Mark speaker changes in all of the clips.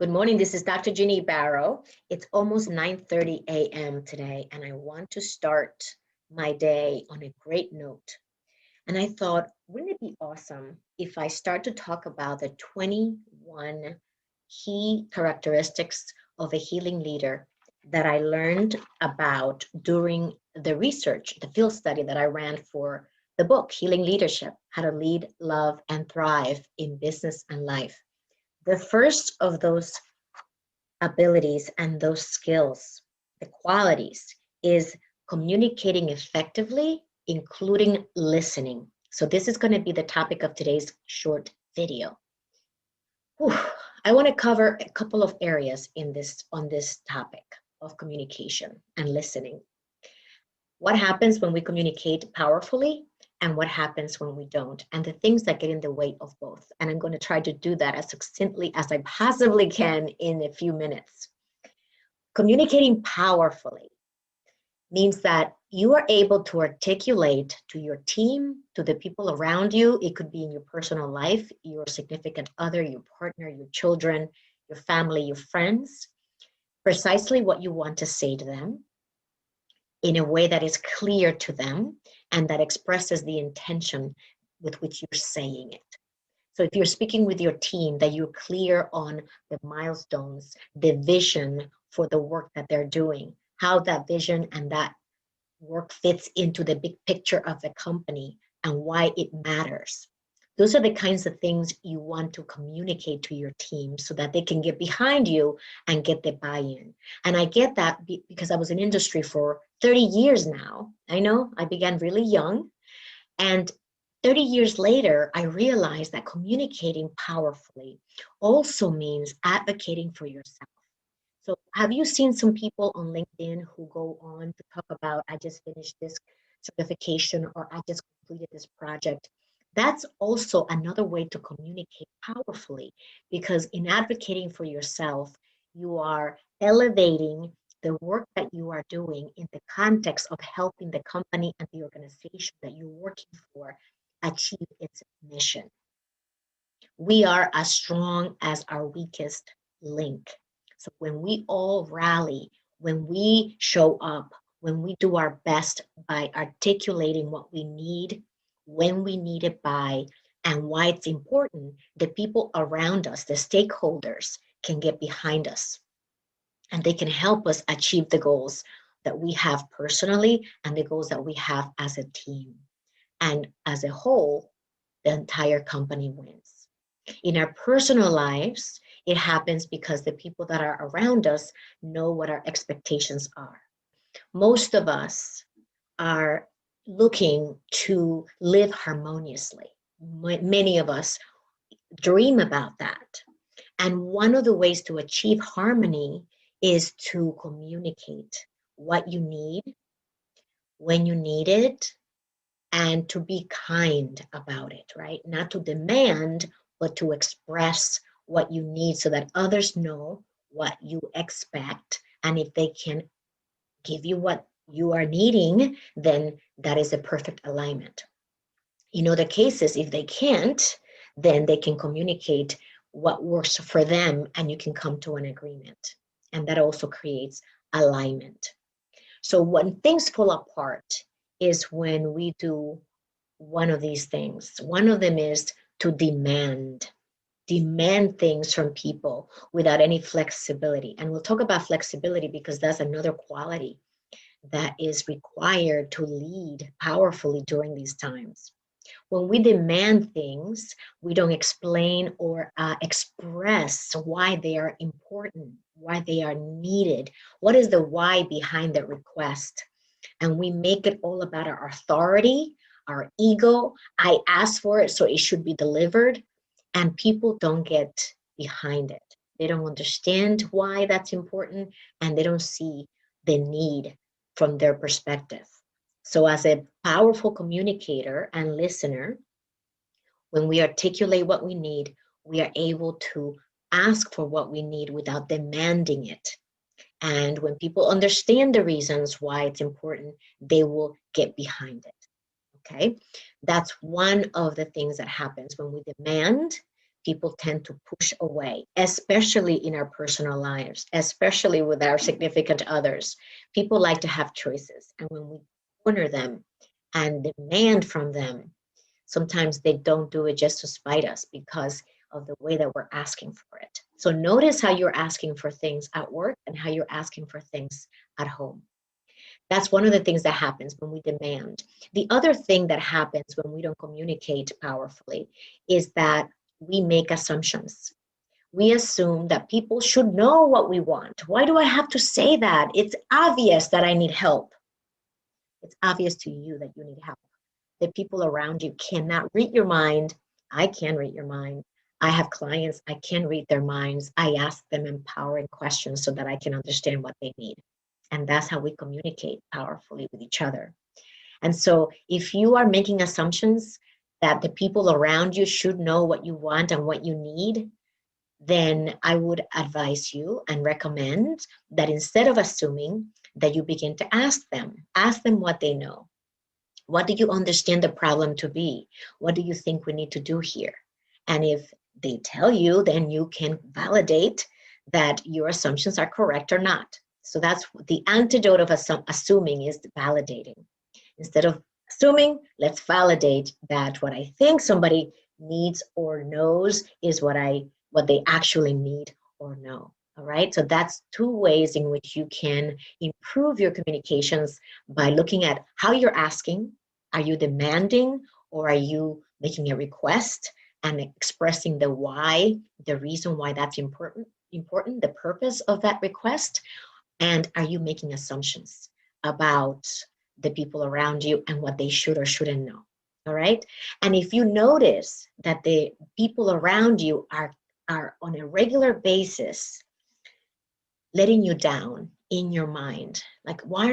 Speaker 1: Good morning. This is Dr. Ginny Barrow. It's almost 9:30 a.m. today, and I want to start my day on a great note. And I thought, wouldn't it be awesome if I start to talk about the 21 key characteristics of a healing leader that I learned about during the research, the field study that I ran for the book, Healing Leadership: How to Lead, Love, and Thrive in Business and Life. The first of those abilities and those skills, the qualities, is communicating effectively, including listening. So this is going to be the topic of today's short video. Whew. I want to cover a couple of areas on this topic of communication and listening. What happens when we communicate powerfully and what happens when we don't, and the things that get in the way of both. And I'm going to try to do that as succinctly as I possibly can in a few minutes. Communicating powerfully means that you are able to articulate to your team, to the people around you. It could be in your personal life, your significant other, your partner, your children, your family, your friends, precisely what you want to say to them in a way that is clear to them and that expresses the intention with which you're saying it. So if you're speaking with your team, that you're clear on the milestones, the vision for the work that they're doing, how that vision and that work fits into the big picture of the company and why it matters. Those are the kinds of things you want to communicate to your team so that they can get behind you and get the buy-in. And I get that because I was in industry for 30 years now. I know I began really young, and 30 years later, I realized that communicating powerfully also means advocating for yourself. So have you seen some people on LinkedIn who go on to talk about, I just finished this certification or I just completed this project? That's also another way to communicate powerfully, because in advocating for yourself, you are elevating the work that you are doing in the context of helping the company and the organization that you're working for achieve its mission. We are as strong as our weakest link. So when we all rally, when we show up, when we do our best by articulating what we need, when we need it by, and why it's important, the people around us, the stakeholders, can get behind us. And they can help us achieve the goals that we have personally and the goals that we have as a team. And as a whole, the entire company wins. In our personal lives, it happens because the people that are around us know what our expectations are. Most of us are looking to live harmoniously. Many of us dream about that. And one of the ways to achieve harmony is to communicate what you need, when you need it, and to be kind about it, right? Not to demand, but to express what you need so that others know what you expect. And if they can give you what you are needing, then that is a perfect alignment. In other cases, if they can't, then they can communicate what works for them and you can come to an agreement. And that also creates alignment. So when things fall apart is when we do one of these things. One of them is to demand things from people without any flexibility. And we'll talk about flexibility because that's another quality that is required to lead powerfully during these times. When we demand things, we don't explain or express why they are important, why they are needed. What is the why behind the request? And we make it all about our authority, our ego. I asked for it, so it should be delivered. And people don't get behind it. They don't understand why that's important, and they don't see the need from their perspective. So as a powerful communicator and listener, when we articulate what we need, we are able to ask for what we need without demanding it. And when people understand the reasons why it's important, they will get behind it. Okay? That's one of the things that happens when we demand, people tend to push away, especially in our personal lives, especially with our significant others. People like to have choices. And when we corner them and demand from them, sometimes they don't do it just to spite us because of the way that we're asking for it. So notice how you're asking for things at work and how you're asking for things at home. That's one of the things that happens when we demand. The other thing that happens when we don't communicate powerfully is that we make assumptions. We assume that people should know what we want. Why do I have to say that? It's obvious that I need help. It's obvious to you that you need help. The people around you cannot read your mind. I can read your mind. I have clients, I can read their minds. I ask them empowering questions so that I can understand what they need. And that's how we communicate powerfully with each other. And so if you are making assumptions that the people around you should know what you want and what you need, then I would advise you and recommend that instead of assuming, that you begin to ask them what they know. What do you understand the problem to be? What do you think we need to do here? And if they tell you, then you can validate that your assumptions are correct or not. So that's the antidote of assuming is validating. Instead of assuming, let's validate that what I think somebody needs or knows is what they actually need or know. All right. So that's two ways in which you can improve your communications by looking at how you're asking. Are you demanding or are you making a request and expressing the why, the reason why that's important, the purpose of that request? And are you making assumptions about the people around you and what they should or shouldn't know? All right. And if you notice that the people around you are on a regular basis letting you down in your mind, like why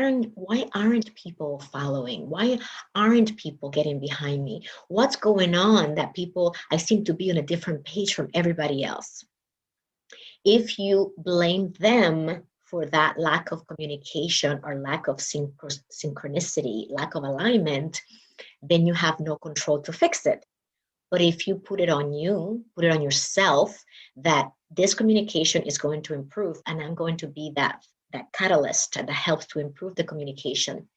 Speaker 1: aren't people following? Why aren't people getting behind me? What's going on that people, I seem to be on a different page from everybody else? If you blame them for that lack of communication or lack of synchronicity, lack of alignment, then you have no control to fix it. But if you put it on you, put it on yourself, that this communication is going to improve and I'm going to be that catalyst that helps to improve the communication,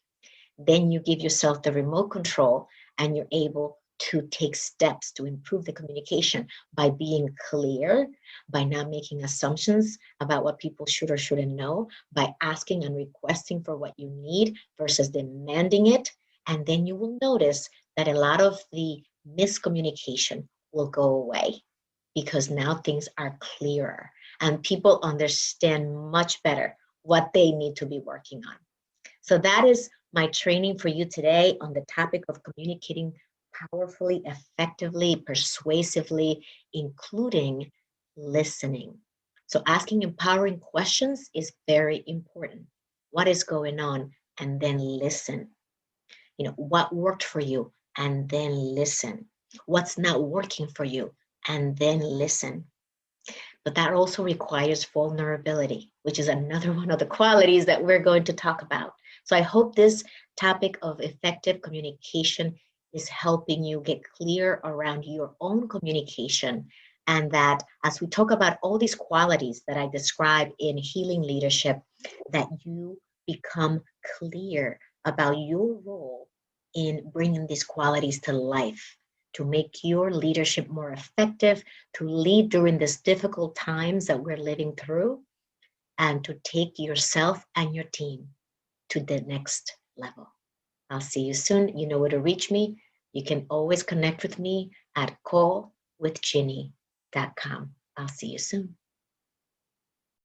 Speaker 1: then you give yourself the remote control and you're able to take steps to improve the communication by being clear, by not making assumptions about what people should or shouldn't know, by asking and requesting for what you need versus demanding it. And then you will notice that a lot of the miscommunication will go away because now things are clearer and people understand much better what they need to be working on. So that is my training for you today on the topic of communicating powerfully, effectively, persuasively, including listening. So asking empowering questions is very important. What is going on? And then listen. What worked for you? And then listen. What's not working for you? And then listen. But that also requires vulnerability, which is another one of the qualities that we're going to talk about. So I hope this topic of effective communication is helping you get clear around your own communication, and that as we talk about all these qualities that I describe in healing leadership, that you become clear about your role in bringing these qualities to life, to make your leadership more effective, to lead during these difficult times that we're living through, and to take yourself and your team to the next level. I'll see you soon. You know where to reach me. You can always connect with me at callwithginny.com. I'll see you soon.